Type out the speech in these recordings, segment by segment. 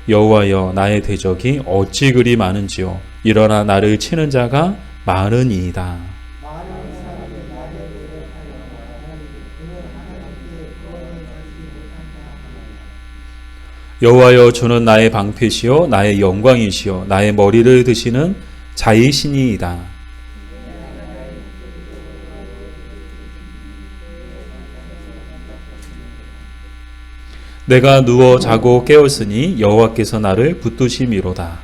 여호와여 나의 대적이 어찌 그리 많은지요. 일어나 나를 치는 자가 많으니이다. 여호와여 주는 나의 방패시요 나의 영광이시요 나의 머리를 드시는 자이시니이다. 내가 누워 자고 깨었으니 여호와께서 나를 붙드심이로다.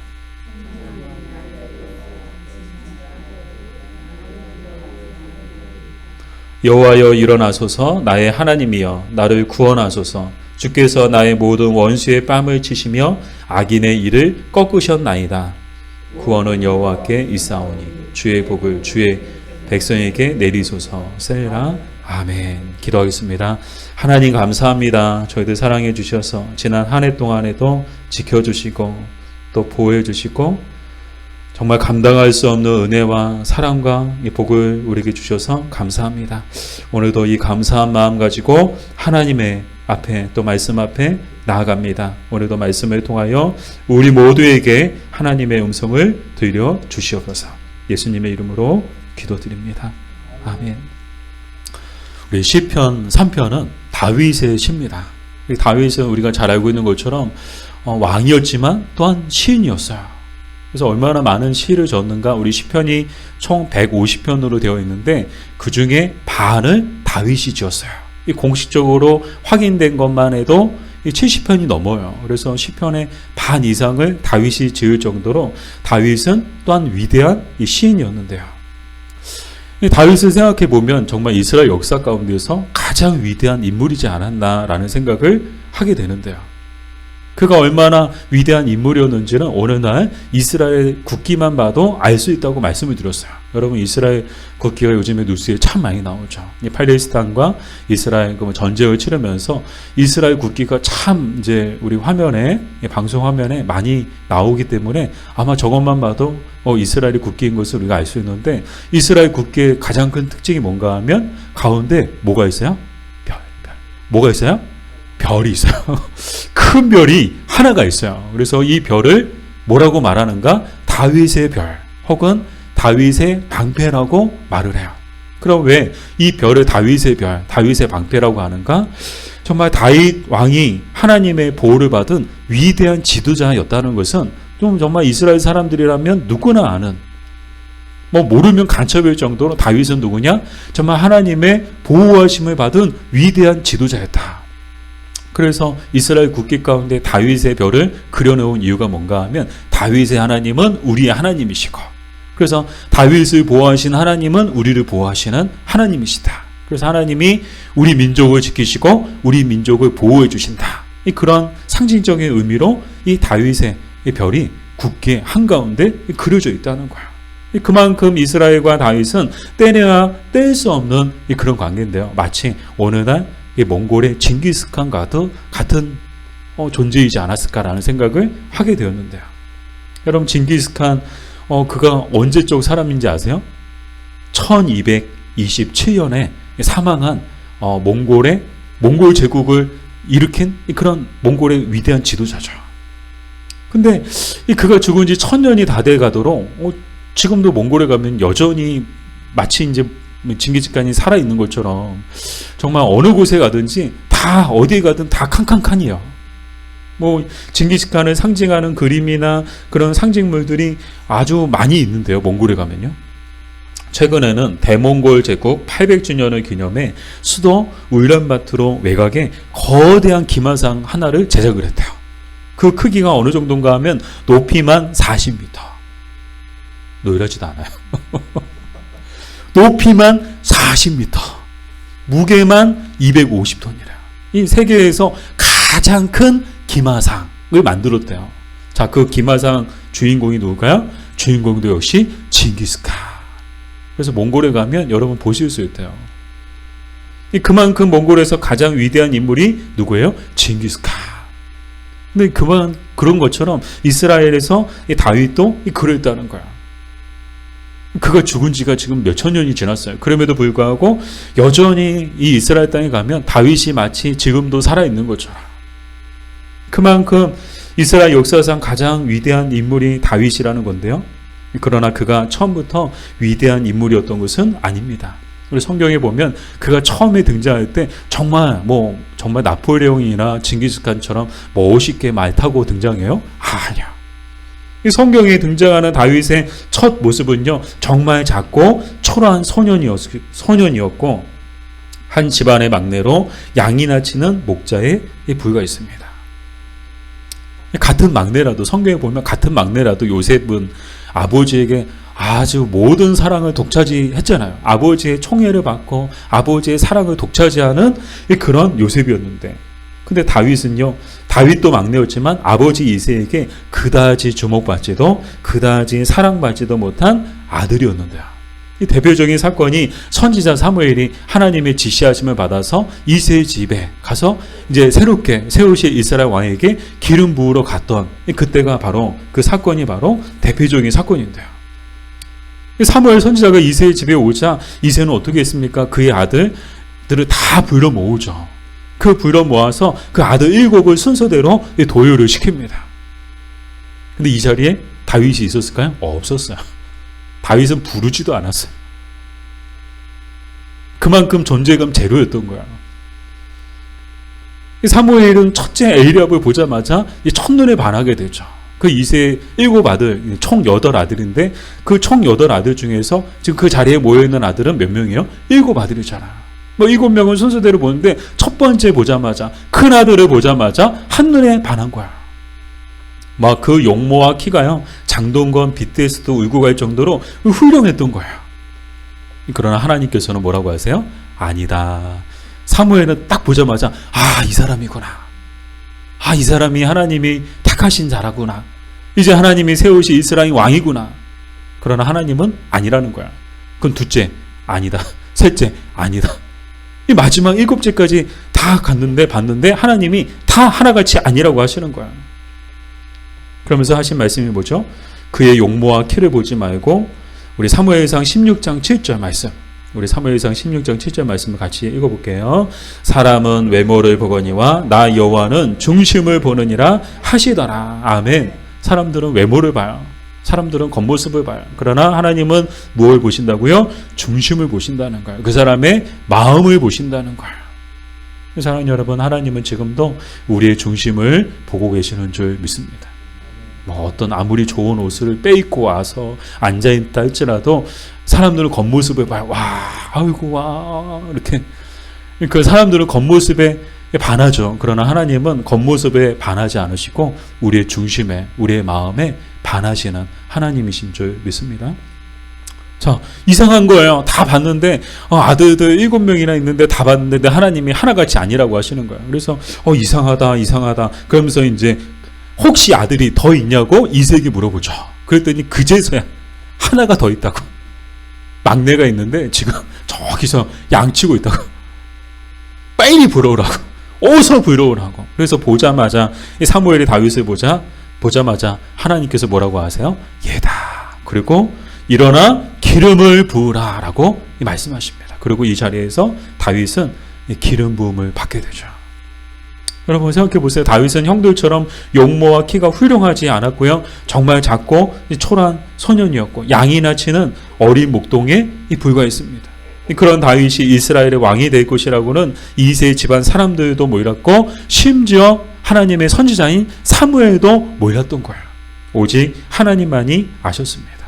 여호와여 일어나소서 나의 하나님이여 나를 구원하소서. 주께서 나의 모든 원수의 뺨을 치시며 악인의 일을 꺾으셨나이다. 구원은 여호와께 있사오니 주의 복을 주의 백성에게 내리소서. 셀라. 아멘. 기도하겠습니다. 하나님 감사합니다. 저희들 사랑해 주셔서 지난 한 해 동안에도 지켜주시고 또 보호해 주시고 정말 감당할 수 없는 은혜와 사랑과 이 복을 우리에게 주셔서 감사합니다. 오늘도 이 감사한 마음 가지고 하나님의 앞에 또 말씀 앞에 나아갑니다. 오늘도 말씀을 통하여 우리 모두에게 하나님의 음성을 들려 주시옵소서. 예수님의 이름으로 기도드립니다. 아멘. 우리 시편 3편은 다윗의 시입니다. 다윗은 우리가 잘 알고 있는 것처럼 왕이었지만 또한 시인이었어요. 그래서 얼마나 많은 시를 졌는가. 우리 시편이 총 150편으로 되어 있는데 그 중에 반을 다윗이 지었어요. 이 공식적으로 확인된 것만 해도 70편이 넘어요. 그래서 시편의 반 이상을 다윗이 지을 정도로 다윗은 또한 위대한 시인이었는데요. 다윗을 생각해 보면 정말 이스라엘 역사 가운데서 가장 위대한 인물이지 않았나라는 생각을 하게 되는데요. 그가 얼마나 위대한 인물이었는지는 오늘날 이스라엘 국기만 봐도 알 수 있다고 말씀을 드렸어요. 여러분 이스라엘 국기가 요즘에 뉴스에 참 많이 나오죠. 팔레스타인과 이스라엘 전쟁을 치르면서 이스라엘 국기가 참 이제 우리 화면에 방송 화면에 많이 나오기 때문에 아마 저것만 봐도 이스라엘이 국기인 것을 우리가 알 수 있는데 이스라엘 국기의 가장 큰 특징이 뭔가 하면 가운데 뭐가 있어요? 별. 뭐가 있어요? 별이 있어요. 큰 별이 하나가 있어요. 그래서 이 별을 뭐라고 말하는가? 다윗의 별 혹은 다윗의 방패라고 말을 해요. 그럼 왜 이 별을 다윗의 별, 다윗의 방패라고 하는가? 정말 다윗 왕이 하나님의 보호를 받은 위대한 지도자였다는 것은 좀 정말 이스라엘 사람들이라면 누구나 아는 모르면 간첩일 정도로 다윗은 누구냐? 정말 하나님의 보호하심을 받은 위대한 지도자였다. 그래서 이스라엘 국기 가운데 다윗의 별을 그려놓은 이유가 뭔가 하면 다윗의 하나님은 우리의 하나님이시고 그래서 다윗을 보호하신 하나님은 우리를 보호하시는 하나님이시다. 그래서 하나님이 우리 민족을 지키시고 우리 민족을 보호해 주신다. 그런 상징적인 의미로 이 다윗의 이 별이 국기 한가운데 그려져 있다는 거예요. 그만큼 이스라엘과 다윗은 떼내야 뗄 수 없는 그런 관계인데요. 마치 오늘날 몽골의 징기스칸과도 같은 존재이지 않았을까라는 생각을 하게 되었는데요. 여러분 징기스칸 그가 언제적 사람인지 아세요? 1227년에 사망한 몽골 제국을 일으킨 그런 몽골의 위대한 지도자죠. 근데 그가 죽은 지 1000년이 다 돼 가도록 지금도 몽골에 가면 여전히 마치 이제 징기스칸이 살아있는 것처럼 정말 어느 곳에 가든지 다 어디에 가든 다 칸칸칸이에요. 징기스칸을 상징하는 그림이나 그런 상징물들이 아주 많이 있는데요. 몽골에 가면요. 최근에는 대몽골 제국 800주년을 기념해 수도 울란바토르 외곽에 거대한 기마상 하나를 제작을 했대요. 그 크기가 어느 정도인가 하면 높이만 40m. 노이라지도 않아요. 높이만 40m, 무게만 250톤이래요. 이 세계에서 가장 큰 기마상을 만들었대요. 자, 그 기마상 주인공이 누굴까요? 주인공도 역시 징기스칸. 그래서 몽골에 가면 여러분 보실 수 있대요. 그만큼 몽골에서 가장 위대한 인물이 누구예요? 징기스칸. 근데 그런 것처럼 이스라엘에서 다윗도 그랬다는 거야. 그가 죽은 지가 지금 몇천 년이 지났어요. 그럼에도 불구하고 여전히 이 이스라엘 땅에 가면 다윗이 마치 지금도 살아있는 것처럼 그만큼 이스라엘 역사상 가장 위대한 인물이 다윗이라는 건데요. 그러나 그가 처음부터 위대한 인물이었던 것은 아닙니다. 우리 성경에 보면 그가 처음에 등장할 때 정말 나폴레옹이나 징기스칸처럼 멋있게 말 타고 등장해요? 아니야. 이 성경에 등장하는 다윗의 첫 모습은요, 정말 작고 초라한 소년이었고 한 집안의 막내로 양이나 치는 목자에 불과했습니다. 같은 막내라도, 성경에 보면 같은 막내라도 요셉은 아버지에게 아주 모든 사랑을 독차지했잖아요. 아버지의 총애를 받고 아버지의 사랑을 독차지하는 그런 요셉이었는데, 근데 다윗은요, 다윗도 막내였지만 아버지 이새에게 그다지 주목받지도 그다지 사랑받지도 못한 아들이었는데요. 이 대표적인 사건이 선지자 사무엘이 하나님의 지시하심을 받아서 이새의 집에 가서 이제 새롭게 세우실 이스라엘 왕에게 기름 부으러 갔던 그때가 바로 그 사건이 바로 대표적인 사건인데요. 사무엘 선지자가 이새의 집에 오자 이새는 어떻게 했습니까? 그의 아들들을 다 불러 모으죠. 그 불러 모아서 그 아들 7을 순서대로 도요를 시킵니다. 근데 이 자리에 다윗이 있었을까요? 없었어요. 다윗은 부르지도 않았어요. 그만큼 존재감 제로였던 거야. 사무엘은 첫째 엘리압을 보자마자 첫눈에 반하게 되죠. 그 이새의 7 아들, 총 8아들인데 그 총 8아들 중에서 지금 그 자리에 모여있는 아들은 몇 명이에요? 7 아들이잖아. 7명은 순서대로 보는데 첫 번째 보자마자, 큰 아들을 보자마자 한눈에 반한 거야. 막 그 용모와 키가요, 장동건 BTS도 울고 갈 정도로 훌륭했던 거야. 그러나 하나님께서는 뭐라고 하세요? 아니다. 사무엘은 딱 보자마자 이 사람이구나. 이 사람이 하나님이 택하신 자라구나. 이제 하나님이 세우신 이스라엘 왕이구나. 그러나 하나님은 아니라는 거야. 그건 둘째, 아니다. 셋째, 아니다. 이 마지막 7제까지 다 봤는데 하나님이 다 하나같이 아니라고 하시는 거야. 그러면서 하신 말씀이 뭐죠? 그의 용모와 키를 보지 말고, 우리 사무엘상 16장 7절 말씀, 우리 사무엘상 16장 7절 말씀을 같이 읽어볼게요. 사람은 외모를 보거니와 나 여호와는 중심을 보느니라 하시더라. 아멘. 사람들은 외모를 봐요. 사람들은 겉모습을 봐요. 그러나 하나님은 무엇을 보신다고요? 중심을 보신다는 거예요. 그 사람의 마음을 보신다는 거예요. 사랑하는 여러분, 하나님은 지금도 우리의 중심을 보고 계시는 줄 믿습니다. 어떤 아무리 좋은 옷을 빼입고 와서 앉아있다 할지라도 사람들은 겉모습을 봐요. 아이고, 이렇게. 그 사람들은 겉모습에 반하죠. 그러나 하나님은 겉모습에 반하지 않으시고 우리의 중심에, 우리의 마음에 반하시는 하나님이신 줄 믿습니다. 자, 이상한 거예요. 다 봤는데 아들들 7명이나 있는데 다 봤는데 하나님이 하나같이 아니라고 하시는 거예요. 그래서 이상하다. 그러면서 이제 혹시 아들이 더 있냐고 이색이 물어보죠. 그랬더니 그제서야 하나가 더 있다고. 막내가 있는데 지금 저기서 양치고 있다고. 빨리 불어오라고. 어서 불어오라고. 그래서 보자마자 사무엘이 다윗을 보자마자 하나님께서 뭐라고 하세요? 얘다. 그리고 일어나 기름을 부으라 라고 말씀하십니다. 그리고 이 자리에서 다윗은 기름 부음을 받게 되죠. 여러분 생각해 보세요. 다윗은 형들처럼 용모와 키가 훌륭하지 않았고요. 정말 작고 초라한 소년이었고 양이나 치는 어린 목동에 불과했습니다. 그런 다윗이 이스라엘의 왕이 될 것이라고는 이새의 집안 사람들도 몰랐고 심지어 하나님의 선지자인 사무엘도 몰랐던 거예요. 오직 하나님만이 아셨습니다.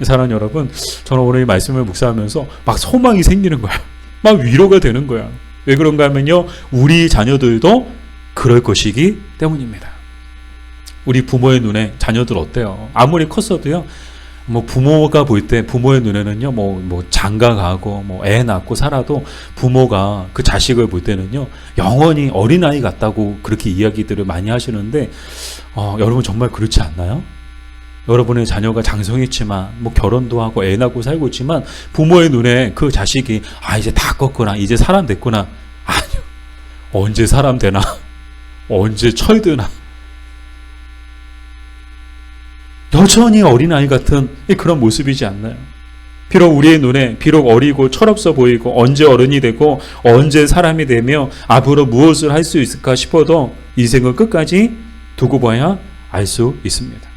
사랑하는 여러분, 저는 오늘 이 말씀을 묵상하면서 막 소망이 생기는 거야. 막 위로가 되는 거야. 왜 그런가 하면요, 우리 자녀들도 그럴 것이기 때문입니다. 우리 부모의 눈에 자녀들 어때요? 아무리 컸어도요, 부모가 볼 때 부모의 눈에는요, 장가가고 애 낳고 살아도 부모가 그 자식을 볼 때는요, 영원히 어린아이 같다고 그렇게 이야기들을 많이 하시는데, 여러분 정말 그렇지 않나요? 여러분의 자녀가 장성했지만 결혼도 하고 애 낳고 살고 있지만 부모의 눈에 그 자식이 이제 다 컸구나, 이제 사람 됐구나. 아니요. 언제 사람 되나? 언제 철드나? 여전히 어린아이 같은 그런 모습이지 않나요? 비록 우리의 눈에 비록 어리고 철없어 보이고 언제 어른이 되고 언제 사람이 되며 앞으로 무엇을 할 수 있을까 싶어도 인생을 끝까지 두고 봐야 알 수 있습니다.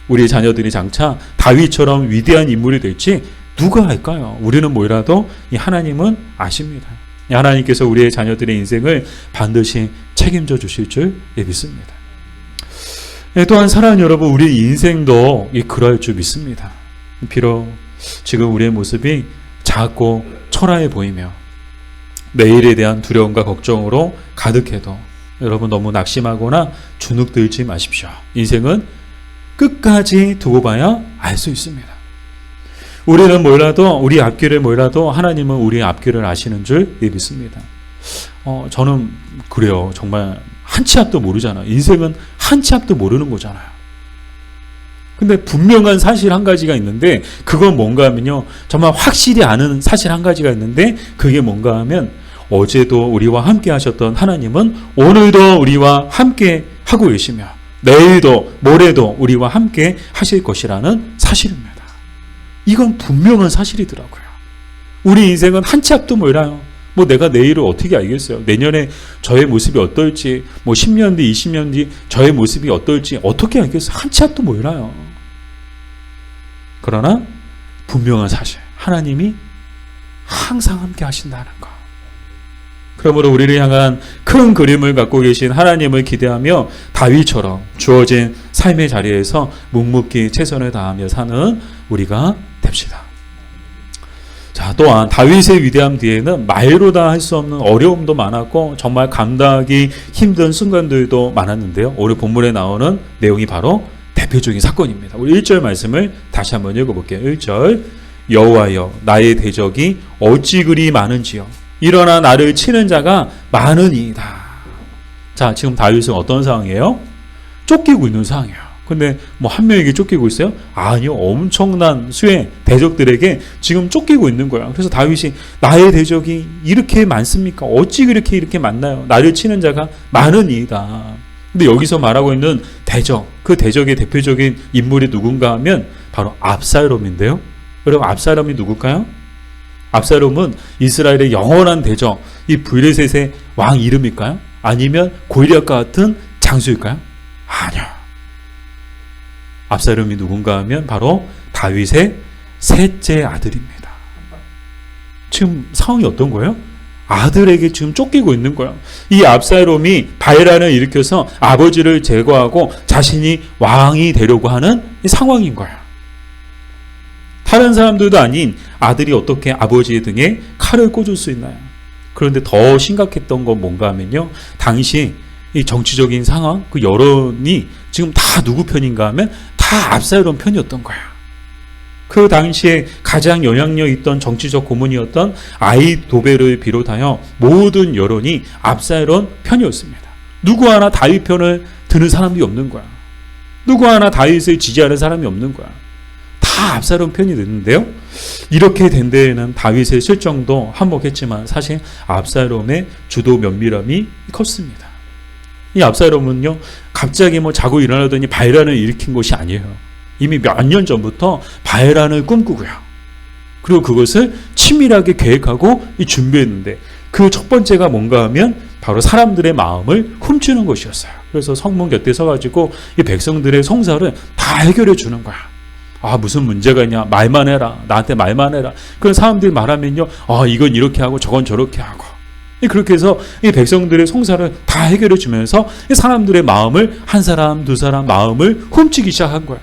우리 자녀들이 장차 다윗처럼 위대한 인물이 될지 누가 알까요? 우리는 뭐라도 이 하나님은 아십니다. 하나님께서 우리의 자녀들의 인생을 반드시 책임져 주실 줄 믿습니다. 또한 사랑하는 여러분, 우리의 인생도 그럴 줄 믿습니다. 비록 지금 우리의 모습이 작고 초라해 보이며 내일에 대한 두려움과 걱정으로 가득해도 여러분 너무 낙심하거나 주눅들지 마십시오. 인생은 끝까지 두고 봐야 알 수 있습니다. 우리는 몰라도, 우리 앞길을 몰라도 하나님은 우리의 앞길을 아시는 줄 믿습니다. 저는 그래요. 정말 한 치 앞도 모르잖아요. 인생은 한 치 앞도 모르는 거잖아요. 근데 분명한 사실 한 가지가 있는데 그건 뭔가 하면요, 정말 확실히 아는 사실 한 가지가 있는데 그게 뭔가 하면 어제도 우리와 함께 하셨던 하나님은 오늘도 우리와 함께 하고 계시며 내일도 모레도 우리와 함께 하실 것이라는 사실입니다. 이건 분명한 사실이더라고요. 우리 인생은 한 치 앞도 몰라요. 뭐 내가 내일을 어떻게 알겠어요? 내년에 저의 모습이 어떨지, 뭐 10년 뒤, 20년 뒤 저의 모습이 어떨지 어떻게 알겠어요? 한 치 앞도 몰라요. 그러나 분명한 사실, 하나님이 항상 함께 하신다는 것. 그러므로 우리를 향한 큰 그림을 갖고 계신 하나님을 기대하며 다윗처럼 주어진 삶의 자리에서 묵묵히 최선을 다하며 사는 우리가 됩시다. 자, 또한 다윗의 위대함 뒤에는 말로 다 할 수 없는 어려움도 많았고 정말 감당하기 힘든 순간들도 많았는데요. 오늘 본문에 나오는 내용이 바로 대표적인 사건입니다. 우리 1절 말씀을 다시 한번 읽어볼게요. 1절, 여호와여 나의 대적이 어찌 그리 많은지요. 일어나 나를 치는 자가 많으니이다. 자, 지금 다윗은 어떤 상황이에요? 쫓기고 있는 상황이에요. 근데 뭐 한 명에게 쫓기고 있어요? 아니요. 엄청난 수의 대적들에게 지금 쫓기고 있는 거예요. 그래서 다윗이 나의 대적이 이렇게 많습니까? 어찌 이렇게 많나요? 나를 치는 자가 많으니이다. 근데 여기서 말하고 있는 대적, 그 대적의 대표적인 인물이 누군가 하면 바로 압살롬인데요. 여러분, 압살롬이 누굴까요? 압살롬은 이스라엘의 영원한 대적, 이 블레셋의 왕 이름일까요? 아니면 골리앗과 같은 장수일까요? 아니요. 압살롬이 누군가 하면 바로 다윗의 셋째 아들입니다. 지금 상황이 어떤 거예요? 아들에게 지금 쫓기고 있는 거예요. 이 압살롬이 반란을 일으켜서 아버지를 제거하고 자신이 왕이 되려고 하는 이 상황인 거예요. 다른 사람들도 아닌 아들이 어떻게 아버지 등에 칼을 꽂을 수 있나요? 그런데 더 심각했던 건 뭔가 하면요, 당시 이 정치적인 상황, 그 여론이 지금 다 누구 편인가 하면 다 압살롬 편이었던 거야. 그 당시에 가장 영향력 있던 정치적 고문이었던 아히도벨을 비롯하여 모든 여론이 압살롬 편이었습니다. 누구 하나 다윗 편을 드는 사람이 없는 거야. 누구 하나 다윗을 지지하는 사람이 없는 거야. 다 압살롬 편이 됐는데요. 이렇게 된 데에는 다윗의 실정도 한몫했지만 사실 압살롬의 주도 면밀함이 컸습니다. 이 압살롬은요, 갑자기 뭐 자고 일어나더니 반란을 일으킨 것이 아니에요. 이미 몇 년 전부터 반란을 꿈꾸고요. 그리고 그것을 치밀하게 계획하고 준비했는데 그 첫 번째가 뭔가 하면 바로 사람들의 마음을 훔치는 것이었어요. 그래서 성문 곁에 서가지고 이 백성들의 송사를 다 해결해 주는 거야. 아, 무슨 문제가 있냐? 말만 해라. 나한테 말만 해라. 그런 사람들이 말하면요, 아, 이건 이렇게 하고 저건 저렇게 하고. 그렇게 해서 이 백성들의 송사를 다 해결해 주면서 이 사람들의 마음을 한 사람, 두 사람 마음을 훔치기 시작한 거야.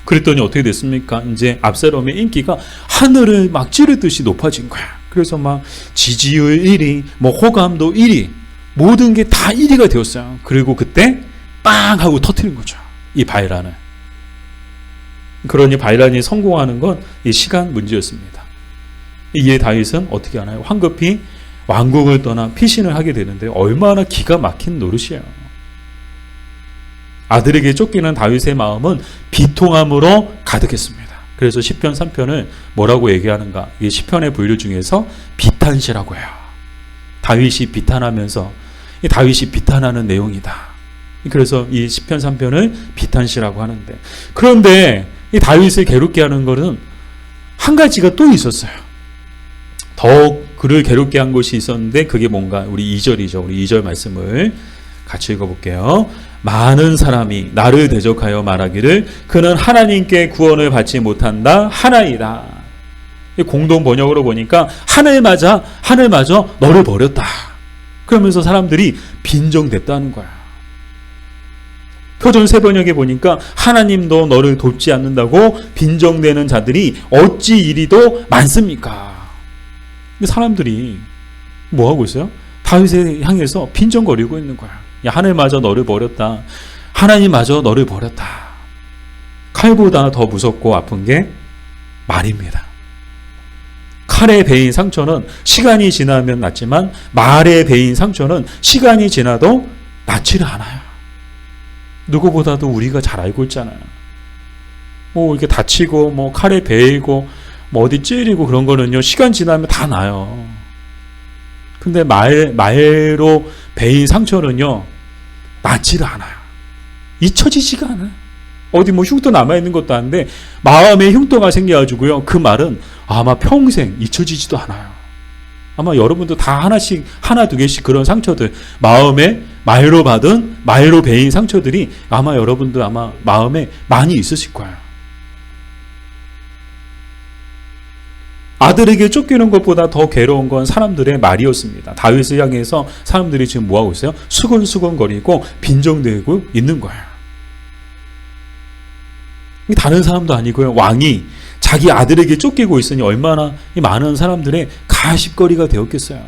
그랬더니 어떻게 됐습니까? 이제 압살롬의 인기가 하늘을 막 찌르듯이 높아진 거야. 그래서 막 지지율 1위, 뭐 호감도 1위, 모든 게 다 1위가 되었어요. 그리고 그때 빵 하고 터뜨린 거죠. 이 반란을. 그러니 반란이 성공하는 건 이 시간 문제였습니다. 이에 다윗은 어떻게 하나요? 황급히 왕궁을 떠나 피신을 하게 되는데 얼마나 기가 막힌 노릇이에요. 아들에게 쫓기는 다윗의 마음은 비통함으로 가득했습니다. 그래서 시편 3편을 뭐라고 얘기하는가? 이 시편의 분류 중에서 비탄시라고 해요. 다윗이 비탄하면서 이 다윗이 비탄하는 내용이다. 그래서 이 시편 3편을 비탄시라고 하는데, 그런데 이 다윗을 괴롭게 하는 것은 한 가지가 또 있었어요. 더욱 그를 괴롭게 한 것이 있었는데 그게 뭔가 우리 2절이죠. 우리 2절 말씀을 같이 읽어볼게요. 많은 사람이 나를 대적하여 말하기를 그는 하나님께 구원을 받지 못한다 하나이다. 공동 번역으로 보니까 하늘마저 너를 버렸다. 그러면서 사람들이 빈정댔다는 거야. 표준 세번역에 보니까 하나님도 너를 돕지 않는다고 빈정대는 자들이 어찌 이리도 많습니까? 사람들이 뭐 하고 있어요? 다윗을 향해서 빈정거리고 있는 거야. 야, 하늘마저 너를 버렸다. 하나님마저 너를 버렸다. 칼보다 더 무섭고 아픈 게 말입니다. 칼에 베인 상처는 시간이 지나면 낫지만 말에 베인 상처는 시간이 지나도 낫지를 않아요. 누구보다도 우리가 잘 알고 있잖아요. 뭐 이렇게 다치고 뭐 칼에 베이고 뭐 어디 찌르고 그런 거는요, 시간 지나면 다 나요. 근데 말로 베인 상처는요, 낫지를 않아요. 잊혀지지가 않아요. 어디 뭐 흉터 남아있는 것도 아닌데 마음에 흉터가 생겨가지고요, 그 말은 아마 평생 잊혀지지도 않아요. 아마 여러분도 다 하나씩, 하나 두 개씩 그런 상처들, 마음에 말로 받은, 말로 베인 상처들이 아마 여러분도 아마 마음에 많이 있으실 거예요. 아들에게 쫓기는 것보다 더 괴로운 건 사람들의 말이었습니다. 다윗을 향해서 사람들이 지금 뭐하고 있어요? 수근수근거리고 빈정대고 있는 거예요. 다른 사람도 아니고요, 왕이 자기 아들에게 쫓기고 있으니 얼마나 많은 사람들의 가십거리가 되었겠어요.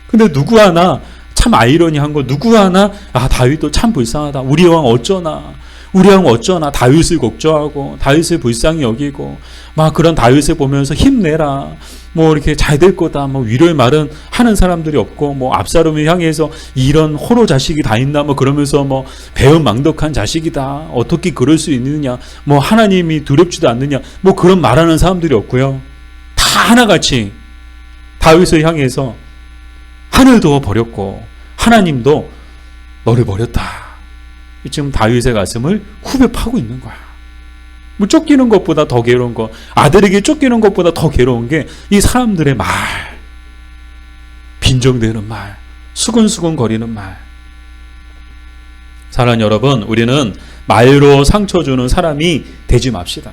근데 누구 하나 참 아이러니한 거, 누구 하나 다윗도 참 불쌍하다. 우리 왕 어쩌나 다윗을 걱정하고 다윗을 불쌍히 여기고 막 그런 다윗을 보면서 힘내라, 뭐 이렇게 잘 될 거다, 뭐 위로의 말은 하는 사람들이 없고, 뭐 압살롬을 향해서 이런 호로 자식이 다 있나, 뭐 그러면서 뭐 배은망덕한 자식이다, 어떻게 그럴 수 있느냐, 뭐 하나님이 두렵지도 않느냐, 뭐 그런 말하는 사람들이 없고요. 다 하나같이 다윗을 향해서 하늘도 버렸고 하나님도 너를 버렸다. 지금 다윗의 가슴을 후벼 파고 있는 거야. 뭐 쫓기는 것보다 더 괴로운 거, 아들에게 쫓기는 것보다 더 괴로운 게 이 사람들의 말, 빈정대는 말, 수근수근 거리는 말. 사랑하는 여러분, 우리는 말로 상처 주는 사람이 되지 맙시다.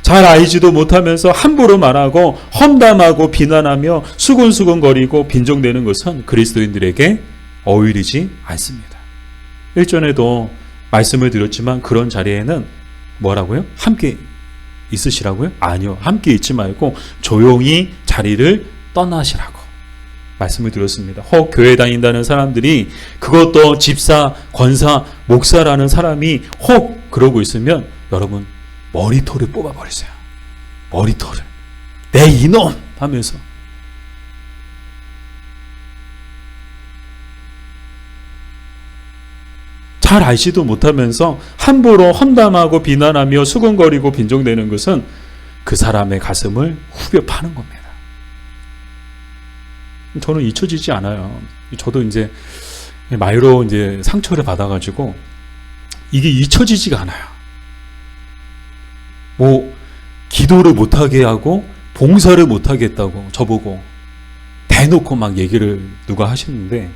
잘 알지도 못하면서 함부로 말하고 험담하고 비난하며 수근수근거리고 빈정대는 것은 그리스도인들에게 어울리지 않습니다. 일전에도 말씀을 드렸지만 그런 자리에는 뭐라고요? 함께 있으시라고요? 아니요. 함께 있지 말고 조용히 자리를 떠나시라고 말씀을 드렸습니다. 혹 교회 다닌다는 사람들이, 그것도 집사, 권사, 목사라는 사람이 혹 그러고 있으면 여러분 머리털을 뽑아버리세요. 머리털을. 내 이놈! 하면서. 잘 알지도 못하면서 함부로 험담하고 비난하며 수근거리고 빈정대는 것은 그 사람의 가슴을 후벼 파는 겁니다. 저는 잊혀지지 않아요. 저도 이제 말로 이제 상처를 받아가지고 이게 잊혀지지가 않아요. 뭐 기도를 못하게 하고 봉사를 못하게 했다고 저보고 대놓고 막 얘기를 누가 하시는데,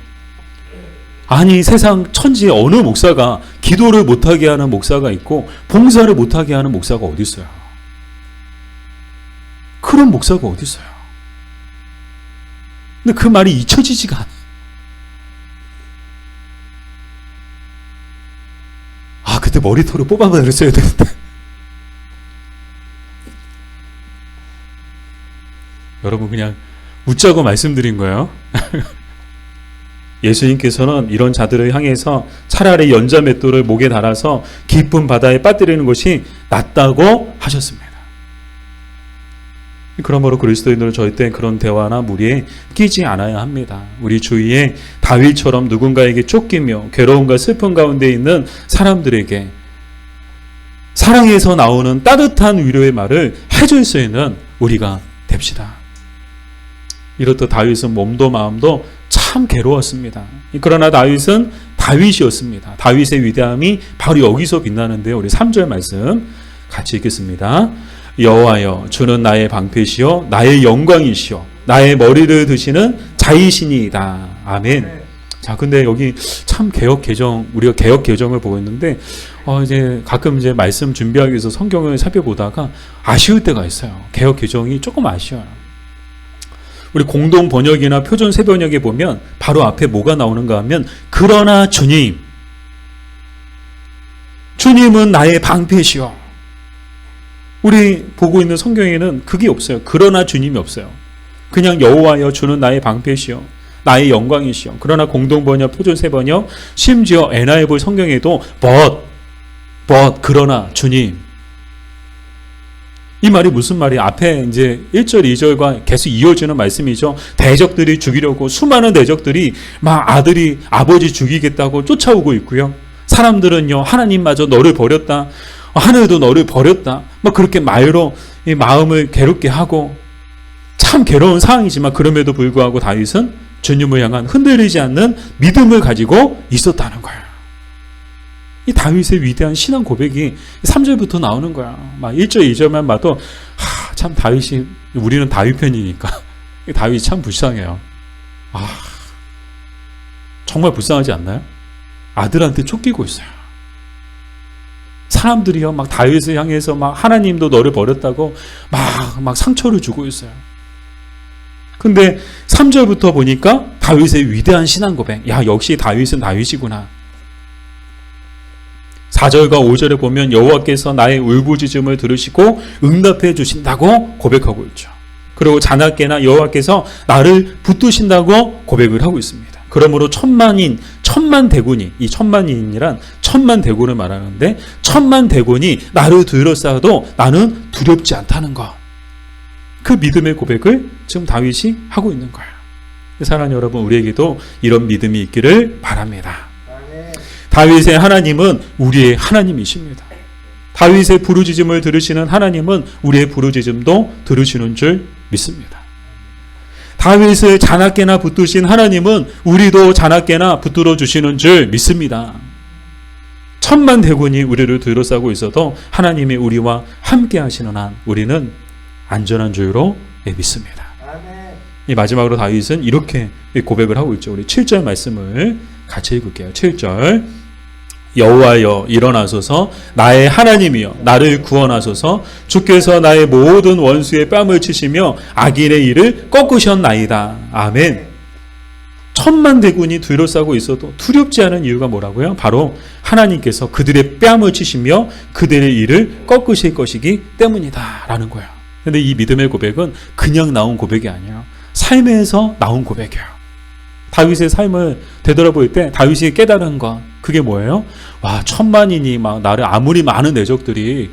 아니 세상 천지에 어느 목사가 기도를 못하게 하는 목사가 있고 봉사를 못하게 하는 목사가 어디 있어요? 그런 목사가 어디 있어요? 근데 그 말이 잊혀지지가 않아요. 그때 머리털을 뽑아버렸어야 되는데. 여러분 그냥 웃자고 말씀드린 거예요. 예수님께서는 이런 자들을 향해서 차라리 연자맷돌을 목에 달아서 깊은 바다에 빠뜨리는 것이 낫다고 하셨습니다. 그러므로 그리스도인들은 절대 그런 대화나 무리에 끼지 않아야 합니다. 우리 주위에 다윗처럼 누군가에게 쫓기며 괴로움과 슬픔 가운데 있는 사람들에게 사랑에서 나오는 따뜻한 위로의 말을 해줄 수 있는 우리가 됩시다. 이렇듯 다윗은 몸도 마음도 참 괴로웠습니다. 그러나 다윗은 다윗이었습니다. 다윗의 위대함이 바로 여기서 빛나는데요. 우리 3절 말씀 같이 읽겠습니다. 여호와여, 주는 나의 방패시요 나의 영광이시요 나의 머리를 드시는 자이시니이다. 아멘. 자, 근데 여기 참 우리가 개혁 개정을 보고 있는데, 이제 가끔 이제 말씀 준비하기 위해서 성경을 살펴보다가 아쉬울 때가 있어요. 개혁 개정이 조금 아쉬워요. 우리 공동 번역이나 표준 새 번역에 보면 바로 앞에 뭐가 나오는가 하면, 그러나 주님은 나의 방패시오. 우리 보고 있는 성경에는 그게 없어요. 그러나 주님이 없어요. 그냥 여호와여 주는 나의 방패시오, 나의 영광이시오. 그러나 공동 번역, 표준 새 번역, 심지어 NIV 성경에도 but 그러나 주님. 이 말이 무슨 말이에요? 앞에 이제 1절, 2절과 계속 이어지는 말씀이죠. 대적들이 죽이려고 수많은 대적들이 막 아버지 죽이겠다고 쫓아오고 있고요. 사람들은요, 하나님마저 너를 버렸다, 하늘도 너를 버렸다, 막 그렇게 말로 이 마음을 괴롭게 하고, 참 괴로운 상황이지만 그럼에도 불구하고 다윗은 주님을 향한 흔들리지 않는 믿음을 가지고 있었다는 거예요. 이 다윗의 위대한 신앙 고백이 3절부터 나오는 거야. 막 1절, 2절만 봐도 참 다윗이, 우리는 다윗 편이니까 다윗이 참 불쌍해요. 정말 불쌍하지 않나요? 아들한테 쫓기고 있어요. 사람들이요, 막 다윗을 향해서 막 하나님도 너를 버렸다고 막 상처를 주고 있어요. 근데 3절부터 보니까 다윗의 위대한 신앙 고백. 야, 역시 다윗은 다윗이구나. 4절과 5절에 보면 여호와께서 나의 울부짖음을 들으시고 응답해 주신다고 고백하고 있죠. 그리고 자나깨나 여호와께서 나를 붙드신다고 고백을 하고 있습니다. 그러므로 천만 대군이, 이 천만인이란 천만 대군을 말하는데, 천만 대군이 나를 둘러싸도 나는 두렵지 않다는 것. 그 믿음의 고백을 지금 다윗이 하고 있는 거예요. 사랑하는 여러분, 우리에게도 이런 믿음이 있기를 바랍니다. 다윗의 하나님은 우리의 하나님이십니다. 다윗의 부르짖음을 들으시는 하나님은 우리의 부르짖음도 들으시는 줄 믿습니다. 다윗을 자나깨나 붙드신 하나님은 우리도 자나깨나 붙들어 주시는 줄 믿습니다. 천만 대군이 우리를 둘러싸고 있어도 하나님이 우리와 함께 하시는 한 우리는 안전한 줄로 믿습니다. 이 마지막으로 다윗은 이렇게 고백을 하고 있죠. 우리 7절 말씀을 같이 읽을게요. 7절. 여호와여 일어나소서, 나의 하나님이여 나를 구원하소서. 주께서 나의 모든 원수의 뺨을 치시며 악인의 일을 꺾으셨나이다. 아멘. 천만 대군이 둘러싸고 있어도 두렵지 않은 이유가 뭐라고요? 바로 하나님께서 그들의 뺨을 치시며 그들의 일을 꺾으실 것이기 때문이다 라는 거예요. 근데 이 믿음의 고백은 그냥 나온 고백이 아니에요. 삶에서 나온 고백이에요. 다윗의 삶을 되돌아볼 때 다윗이 깨달은 것, 그게 뭐예요? 와, 천만인이 막 나를, 아무리 많은 내적들이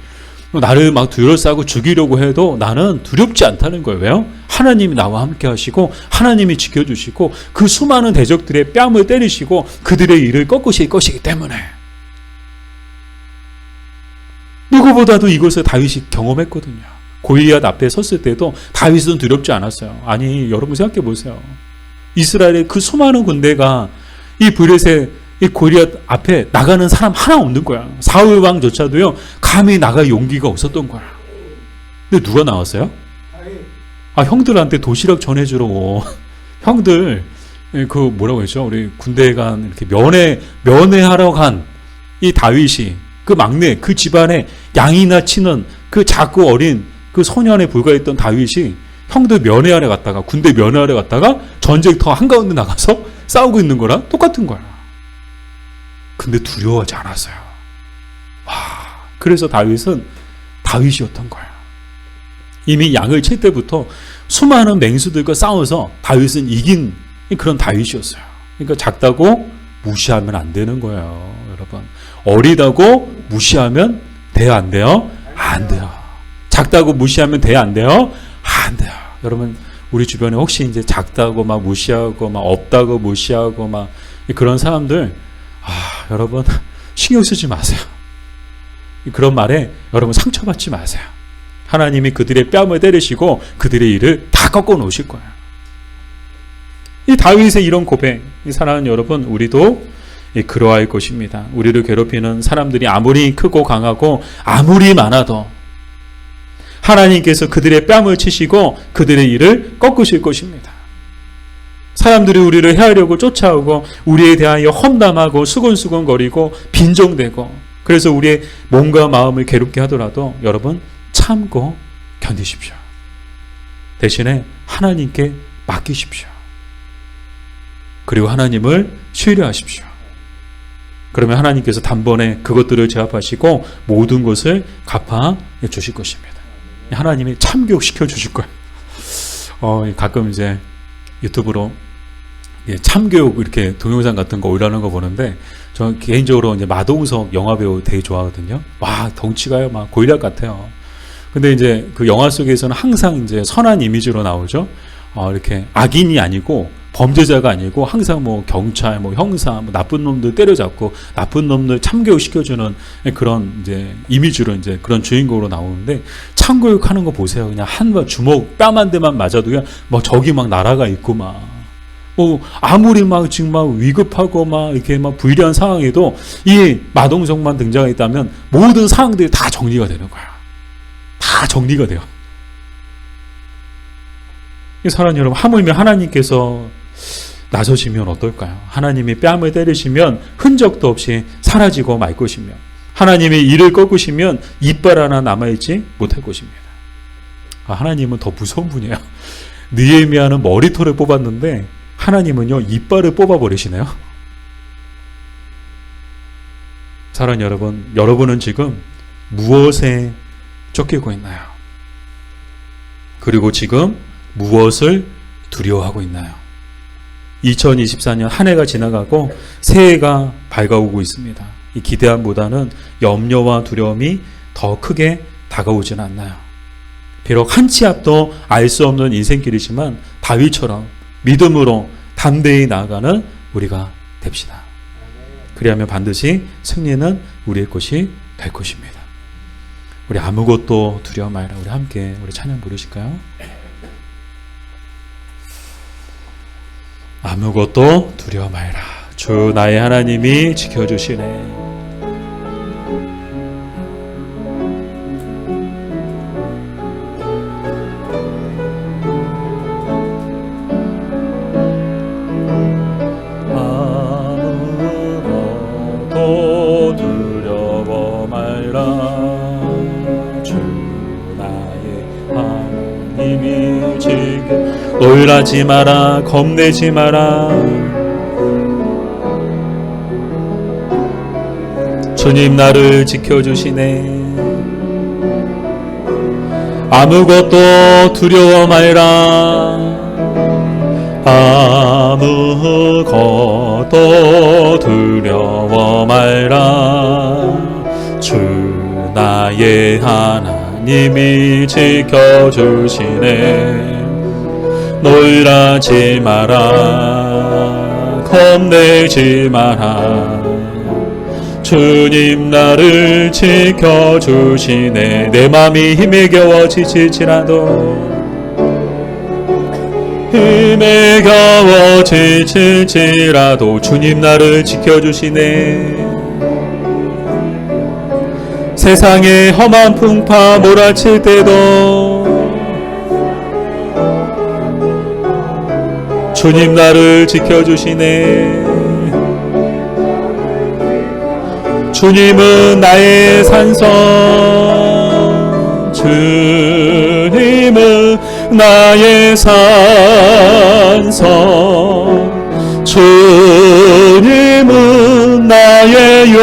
나를 막 둘러싸고 죽이려고 해도 나는 두렵지 않다는 거예요. 왜요? 하나님이 나와 함께 하시고 하나님이 지켜주시고 그 수많은 대적들의 뺨을 때리시고 그들의 일을 꺾으실 것이기 때문에. 누구보다도 이것을 다윗이 경험했거든요. 골리앗 앞에 섰을 때도 다윗은 두렵지 않았어요. 아니, 여러분 생각해 보세요. 이스라엘의 그 수많은 군대가 이 블레셋, 이 골리앗 앞에 나가는 사람 하나 없는 거야. 사울 왕조차도요, 감히 나갈 용기가 없었던 거야. 근데 누가 나왔어요? 형들한테 도시락 전해주러. 형들, 그 뭐라고 했죠? 우리 군대에 간, 이렇게 면회하러 간 이 다윗이, 그 막내, 그 집안에 양이나 치는 그 작고 어린 그 소년에 불과했던 다윗이 형들 면회하러 갔다가, 군대 면회하러 갔다가 전쟁터 한가운데 나가서 싸우고 있는 거랑 똑같은 거야. 근데 두려워하지 않았어요. 그래서 다윗은 다윗이었던 거야. 이미 양을 칠 때부터 수많은 맹수들과 싸워서 다윗은 이긴 그런 다윗이었어요. 그러니까 작다고 무시하면 안 되는 거예요, 여러분. 어리다고 무시하면 돼요, 안 돼요? 안 돼요. 작다고 무시하면 돼요, 안 돼요? 안 돼요. 여러분, 우리 주변에 혹시 이제 작다고 막 무시하고 막 없다고 무시하고 막 그런 사람들, 여러분 신경 쓰지 마세요. 그런 말에 여러분 상처받지 마세요. 하나님이 그들의 뺨을 때리시고 그들의 일을 다 꺾어 놓으실 거예요. 이 다윗의 이런 고백, 이 사랑하는 여러분, 우리도 그러할 것입니다. 우리를 괴롭히는 사람들이 아무리 크고 강하고 아무리 많아도 하나님께서 그들의 뺨을 치시고 그들의 일을 꺾으실 것입니다. 사람들이 우리를 해하려고 쫓아오고 우리에 대하여 험담하고 수근수근거리고 빈정대고 그래서 우리의 몸과 마음을 괴롭게 하더라도 여러분 참고 견디십시오. 대신에 하나님께 맡기십시오. 그리고 하나님을 신뢰하십시오. 그러면 하나님께서 단번에 그것들을 제압하시고 모든 것을 갚아 주실 것입니다. 하나님이 참교육시켜 주실 거예요. 가끔 이제 유튜브로 참교육 이렇게 동영상 같은 거 올라오는 거 보는데 저 개인적으로 이제 마동석 영화 배우 되게 좋아하거든요. 와, 덩치가요 막 고일락 같아요. 근데 이제 그 영화 속에서는 항상 이제 선한 이미지로 나오죠. 이렇게 악인이 아니고 범죄자가 아니고 항상 뭐 경찰, 뭐 형사, 뭐 나쁜 놈들 때려잡고 나쁜 놈들 참교육 시켜주는 그런 이제 이미지로 이제 그런 주인공으로 나오는데 참교육하는 거 보세요. 그냥 한 주먹 뺨 한 대만 맞아도 그냥 뭐 적이 막 날아가 있고 막. 뭐 아무리 막 지금 막 위급하고 막 이렇게 막 불리한 상황에도 이 마동석만 등장했다면 모든 상황들이 다 정리가 되는 거야. 다 정리가 돼요. 사랑하는 여러분, 하물며 하나님께서 나서시면 어떨까요? 하나님이 뺨을 때리시면 흔적도 없이 사라지고 말 것이며 하나님이 이를 꺾으시면 이빨 하나 남아있지 못할 것입니다. 하나님은 더 무서운 분이에요. 느헤미야는 머리털을 뽑았는데 하나님은요 이빨을 뽑아버리시네요. 사랑하는 여러분, 여러분은 지금 무엇에 쫓기고 있나요? 그리고 지금 무엇을 두려워하고 있나요? 2024년 한 해가 지나가고 새해가 밝아오고 있습니다. 이 기대함보다는 염려와 두려움이 더 크게 다가오지는 않나요? 비록 한 치 앞도 알 수 없는 인생길이지만 다윗처럼 믿음으로 담대히 나아가는 우리가 됩시다. 그리하면 반드시 승리는 우리의 것이 될 것입니다. 우리 아무것도 두려워 말라. 우리 함께 우리 찬양 부르실까요? 아무것도 두려워 말라. 주 나의 하나님이 지켜주시네. 아무것도 두려워 말라. 주 나의 하나님이 지켜. 놀라지 마라, 겁내지 마라. 주님 나를 지켜주시네. 아무것도 두려워 말라. 아무것도 두려워 말라. 주 나의 하나님이 지켜주시네. 놀라지 마라, 겁내지 마라. 주님 나를 지켜주시네. 내 맘이 힘에 겨워 지칠지라도 힘에 겨워 지칠지라도 주님 나를 지켜주시네. 세상에 험한 풍파 몰아칠 때도 주님 나를 지켜주시네. 주님은 나의 산성, 주님은 나의 산성, 주님은 나의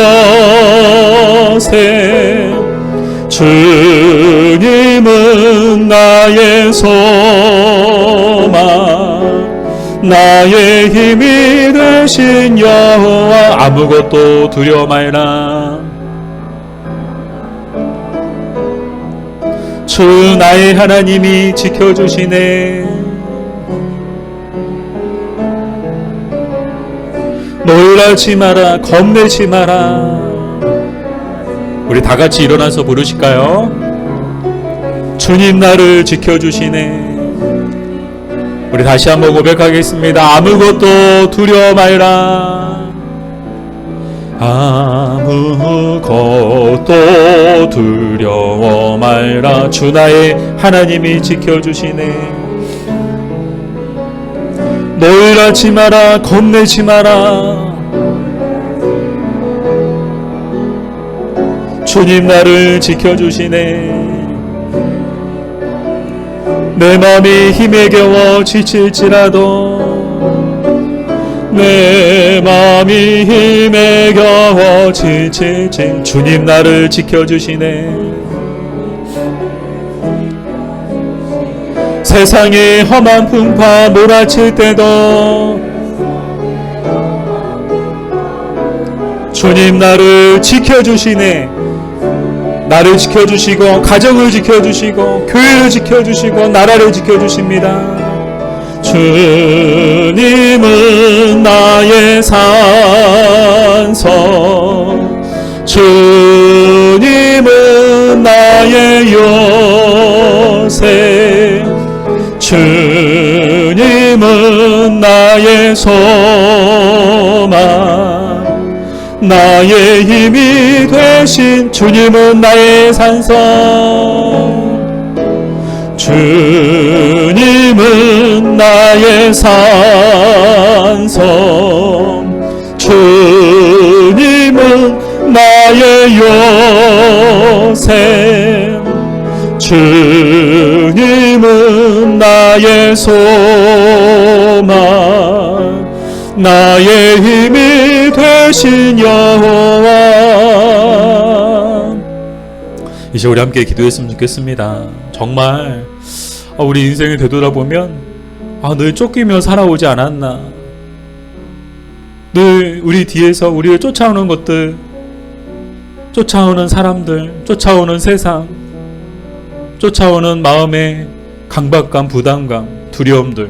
요새, 주님은 나의 소망, 나의 힘이 되신 여호와. 아무것도 두려워 말라. 주 나의 하나님이 지켜주시네. 놀라지 마라, 겁내지 마라. 우리 다 같이 일어나서 부르실까요? 주님 나를 지켜주시네. 우리 다시 한번 고백하겠습니다. 아무것도 두려워 말라. 아무것도 두려워 말라. 주 나의 하나님이 지켜주시네. 놀라지 마라, 겁내지 마라. 주님 나를 지켜주시네. 내 마음이 힘에 겨워 지칠지라도, 내 마음이 힘에 겨워 지칠지, 주님 나를 지켜주시네. 세상의 험한 풍파 몰아칠 때도 주님 나를 지켜주시네. 나를 지켜주시고 가정을 지켜주시고 교회를 지켜주시고 나라를 지켜주십니다. 주님은 나의 산성, 주님은 나의 요새, 주님은 나의 소망, 나의 힘이 되신 주님은 나의 산성, 주님은 나의 산성, 주님은 나의 요새, 주님은 나의 소망, 나의 힘이 되신 여호와. 이제 우리 함께 기도했으면 좋겠습니다. 정말 우리 인생을 되돌아보면 늘 쫓기며 살아오지 않았나. 늘 우리 뒤에서 우리를 쫓아오는 것들, 쫓아오는 사람들, 쫓아오는 세상, 쫓아오는 마음의 강박감, 부담감, 두려움들,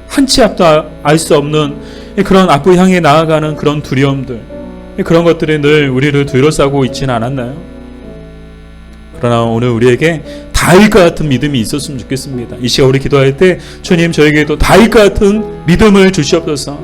한치 앞도 알 수 없는 그런 앞을 향해 나아가는 그런 두려움들, 그런 것들이 늘 우리를 둘러싸고 있지는 않았나요? 그러나 오늘 우리에게 다윗과 같은 믿음이 있었으면 좋겠습니다. 이 시간 우리 기도할 때 주님 저에게도 다윗과 같은 믿음을 주시옵소서.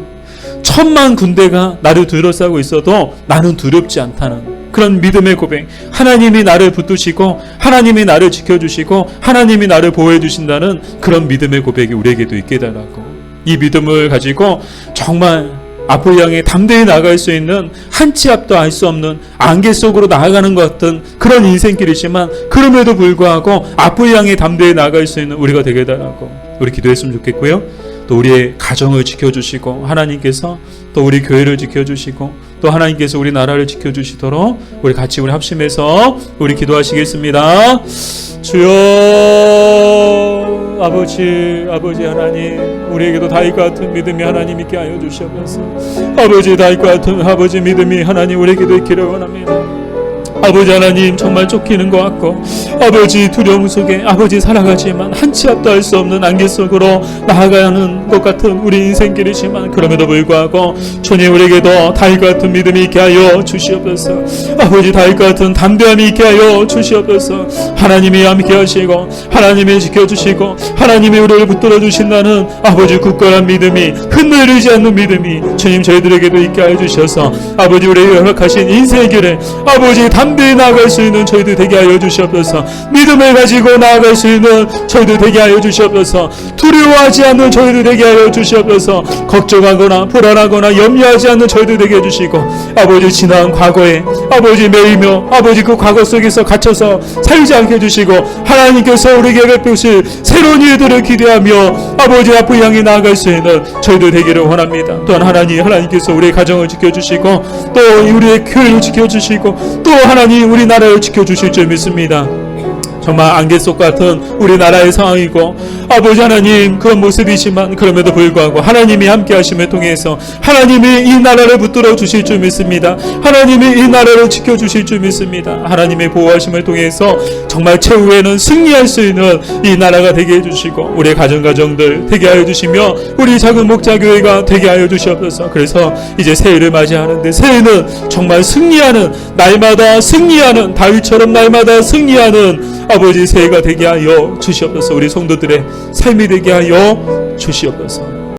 천만 군대가 나를 둘러싸고 있어도 나는 두렵지 않다는 그런 믿음의 고백, 하나님이 나를 붙드시고 하나님이 나를 지켜주시고 하나님이 나를 보호해 주신다는 그런 믿음의 고백이 우리에게도 있게 해달라고, 이 믿음을 가지고 정말 앞을 향해 담대히 나아갈 수 있는 한치 앞도 알 수 없는 안개 속으로 나아가는 것 같은 그런 인생길이지만 그럼에도 불구하고 앞을 향해 담대히 나아갈 수 있는 우리가 되게 해달라고 우리 기도했으면 좋겠고요. 또 우리의 가정을 지켜주시고 하나님께서 또 우리 교회를 지켜주시고 또 하나님께서 우리 나라를 지켜주시도록 우리 같이 우리 합심해서 우리 기도하시겠습니다. 주여, 아버지 하나님, 우리에게도 다윗과 같은 믿음이 하나님 있게 하여 주시옵소서. 아버지 다윗과 같은 아버지 믿음이 하나님 우리에게도 있기를 원합니다. 아버지 하나님, 정말 쫓기는 것 같고 아버지 두려움 속에 아버지 살아가지만 한치 앞도 알 수 없는 안개 속으로 나아가는 것 같은 우리 인생길이지만 그럼에도 불구하고 주님 우리에게도 다윗과 같은 믿음이 있게 하여 주시옵소서. 아버지 다윗과 같은 담대함이 있게 하여 주시옵소서. 하나님이 함께 하시고 하나님이 지켜주시고 하나님이 우리를 붙들어 주신다는 아버지 굳건한 믿음이, 흔들리지 않는 믿음이 주님 저희들에게도 있게 하여 주셔서 아버지 우리에게 허락하신 인생의 길에 아버지 담대히 나아갈 수 있는 저희들 되게 하여 주시옵소서. 믿음을 가지고 나아갈 수 있는 저희들 되게 하여 주시옵소서. 두려워하지 않는 저희들 되게 하여 주시옵소서. 걱정하거나 불안하거나 염려하지 않는 저희들 되게 해주시고 아버지 지난 과거에 아버지 매이며 아버지 그 과거 속에서 갇혀서 살지 않게 해주시고 하나님께서 우리에게 베푸실 새로운 일들을 기대하며 아버지 앞을 향해 나아갈 수 있는 저희들 되기를 원합니다. 또한 하나님께서 우리의 가정을 지켜주시고 또 우리의 교회를 지켜주시고 또 하나님 우리나라를 지켜주실 줄 믿습니다. 정말 안개 속 같은 우리나라의 상황이고 아버지 하나님 그런 모습이지만 그럼에도 불구하고 하나님이 함께 하심을 통해서 하나님이 이 나라를 붙들어 주실 줄 믿습니다. 하나님이 이 나라를 지켜주실 줄 믿습니다. 하나님의 보호하심을 통해서 정말 최후에는 승리할 수 있는 이 나라가 되게 해주시고 우리의 가정들 되게 하여 주시며 우리 작은 목자교회가 되게 하여 주시옵소서. 그래서 이제 새해를 맞이하는데 새해는 정말 승리하는, 날마다 승리하는, 다윗처럼 날마다 승리하는 아버지 새해가 되게 하여 주시옵소서. 우리 성도들의 삶이 되게 하여 주시옵소서.